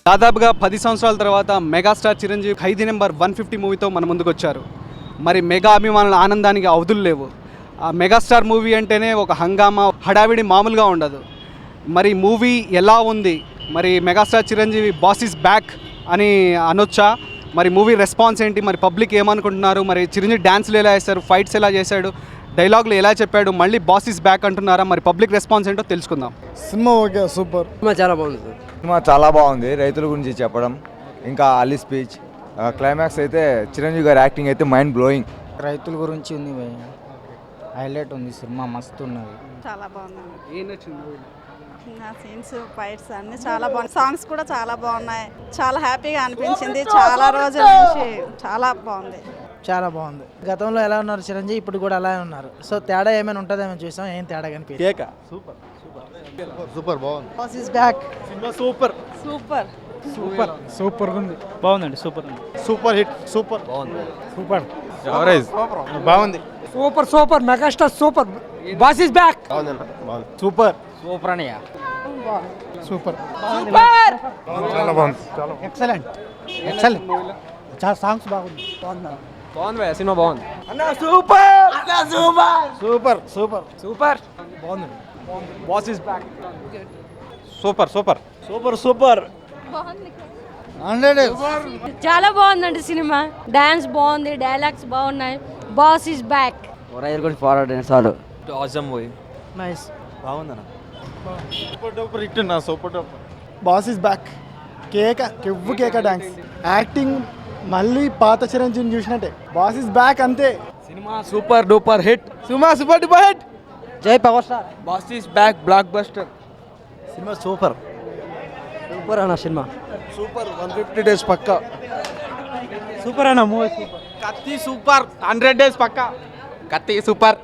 దాదాపుగా 10 సంవత్సరాల తర్వాత మెగాస్టార్ చిరంజీవి ఖైదీ నెంబర్ 150 మూవీతో మన ముందుకు వచ్చారు. మరి మెగా అభిమానుల ఆనందానికి అవధులు లేవు. ఆ మెగాస్టార్ మూవీ అంటేనే ఒక హంగామా, హడావిడి మామూలుగా ఉండదు. మరి మూవీ ఎలా ఉంది, మరి megastar Chiranjeevi boss is back అని అనొచ్చా? మరి మూవీ రెస్పాన్స్ ఏంటి, మరి పబ్లిక్ ఏమనుకుంటున్నారు, మరి చిరంజీవి డ్యాన్స్లు ఎలా వేశారు, ఫైట్స్ ఎలా చేశాడు, డైలాగులు ఎలా చెప్పాడు, మళ్ళీ బాస్ ఈస్ బ్యాక్ అంటున్నారా, మరి పబ్లిక్ రెస్పాన్స్ ఏంటో తెలుసుకుందాం. Cinema okay, super. సినిమా చాలా బాగుంది. సినిమా చాలా బాగుంది. రైతుల గురించి చెప్పడం, ఇంకా అలీ స్పీచ్, క్లైమాక్స్ అయితే చిరంజీవి గారి యాక్టింగ్ అయితే మైండ్ బ్లోయింగ్. రైతుల గురించి ఉంది భయ్య, హైలైట్ ఉంది సినిమా, మస్తు ఉన్నది. చాలా బాగుంది. ఏం నచ్చింది? నా సీన్స్, ఫైట్స్ అన్నీ చాలా బాగున్నాయి. సాంగ్స్ కూడా చాలా బాగున్నాయి. చాలా హ్యాపీగా అనిపించింది. చాలా రోజుల నుంచి చాలా బాగుంది. చాలా బాగుంది. గతంలో ఎలా ఉన్నారు చిరంజీవి, ఇప్పుడు కూడా అలానే ఉన్నారు. సో తేడా ఏమైనా ఉంటుందేమో చూసాం, ఏం తేడా కనిపించలేదు. సూపర్ బాగుంది. Boss is back. సినిమా సూపర్ సూపర్ సూపర్ సూపర్ ఉంది. బాగుందండి, సూపర్ ఉంది. సూపర్ హిట్, సూపర్ బాగుంది. సూపర్ ఎవరేజ్ బాగుంది. Super super megastar super. Boss is back. Super super అనియా. Super super. చాలా బాగుంది. Excellent excellent. చాలా సాంగ్స్ బాగుంది. బాగుంది సినిమా, బాగుంది. Super super super. Boss is back. Super super super super. చాలా బాగుందండి సినిమా. డాన్స్ బాగుంది, డైలాగ్స్ బాగున్నాయి. Boss is back. ఫార్వర్డ్ చాలు. Awesome movie. నైస్. బాగుందన్న. సూపర్ డూపర్ హిట్ నా, super duper. Boss is back. కేక కెవ్వు కేక డాన్స్, యాక్టింగ్ మళ్ళీ పాత చిరంజీవిని చూసినట్టే. బాస్ ఇస్ బ్యాక్ అంతే. సినిమా సూపర్ డూపర్ హిట్. సినిమా సూపర్ డూపర్ హిట్. జై power star. Boss is back, blockbuster. సినిమా సూపర్ సూపర్ అన్న సినిమా. సూపర్. 150 days పక్కా. సూపర్ అన్న మూవీ. కత్తి సూపర్. 100 days పక్కా. కత్తి super.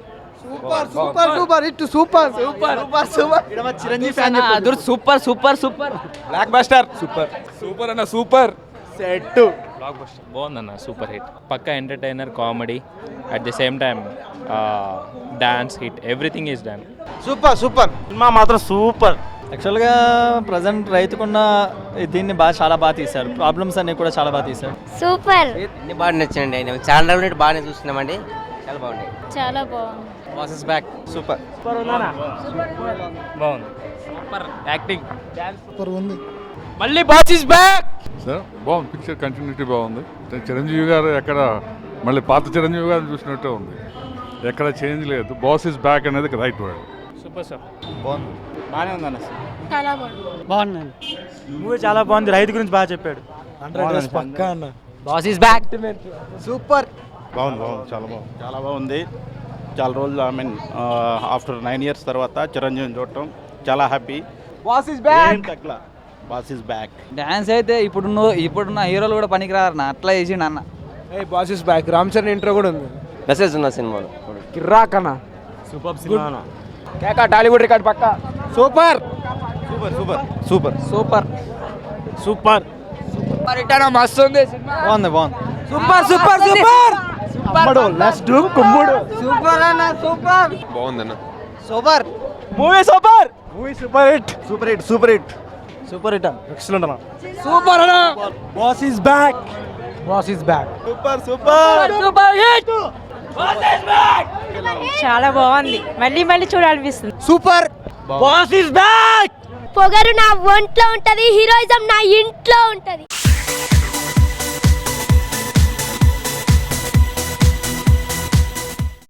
Super super duper hit. Super super super. ఇక్కడ చిరంజీవి ఫ్యాన్ అదుర్ super super super. Blockbuster. Super super అన్న సూపర్. సెట్. బ్లాక్ బస్టర్ బాగుందన్న, సూపర్ హిట్. పక్కా entertainer, comedy, at the same time dance hit, everything is done. Super super. సినిమా మాత్రం super. యాక్చువల్గా present రైతుకున్న దీన్ని చాలా బాగా తీశారు. ప్రాబ్లమ్స్ అన్ని కూడా చాలా బాగా తీశారు. సూపర్. అన్ని బాగా నచ్చిందండి. ఆయన చాలా రోజుల నుండి బాగానే చూస్తున్నామండి. చాలా బాగున్నాయి. చాలా బాగుంది. Boss is back. సూపర్. బాగుంది. సూపర్ యాక్టింగ్, సూపర్ ఉంది. మళ్ళీ బాస్ ఇస్ బ్యాక్. సార్ బాగుంది. పిక్చర్ కంటిన్యూటీ బాగుంది. చిరంజీవి గారు ఎక్కడ మళ్ళీ పాత చిరంజీవి గారిని చూసినట్టే ఉంది, ఎక్కడ చేంజ్ లేదు. బాస్ ఇస్ బ్యాక్ అనేది రైట్ వర్డ్. Super sir. బాగుంది. బాగానే ఉందన్న. చాలా బాగుంది. బాగుందండి మూవీ, చాలా బాగుంది. రైతు గురించి బాగా చెప్పాడు. 100 days పక్కా అన్న. Boss is back. సూపర్. బాగుంది బాగుంది, చాలా బాగుంది, చాలా బాగుంది. చాలా రోజులు, ఐ మీన్ ఆఫ్టర్ 9 years తర్వాత చిరంజీవిని చూడటం చాలా హ్యాపీ. Boss is back. తగ్గల. Boss is back. డాన్స్ అయితే ఇప్పుడున్న హీరోలు కూడా పనికిరారు అట్లా చేసిండు అన్న. Boss is back. Ram Charan intro కూడా ఉంది. మెసేజ్ ఉన్న సినిమాలో కిర్రాక్ అన్న. సూపర్ సినిమా. కేక టాలీవుడ్ రికార్డ్ పక్కా. Super super super super super super. Super hit అన్న, మస్తు ఉంది సినిమా. బాగుంది బాగుంది. Super super super. అమ్మడు లెట్స్ డు కుమ్ముడు. సూపర్ అన్న సూపర్. బాగుందన్న. Super movie super. Movie super hit. Super hit super hit super hit. Excellent అన్న. సూపర్ అన్న. Boss is back. Boss is back. Super super super hit. చాలా బాగుంది. మళ్ళీ మళ్ళీ చూడాలనిపిస్తుంది. సూపర్. Boss is back. పొగరు నా ఒంట్లో ఉంటది, హీరోయిజం నా ఇంట్లో ఉంటది.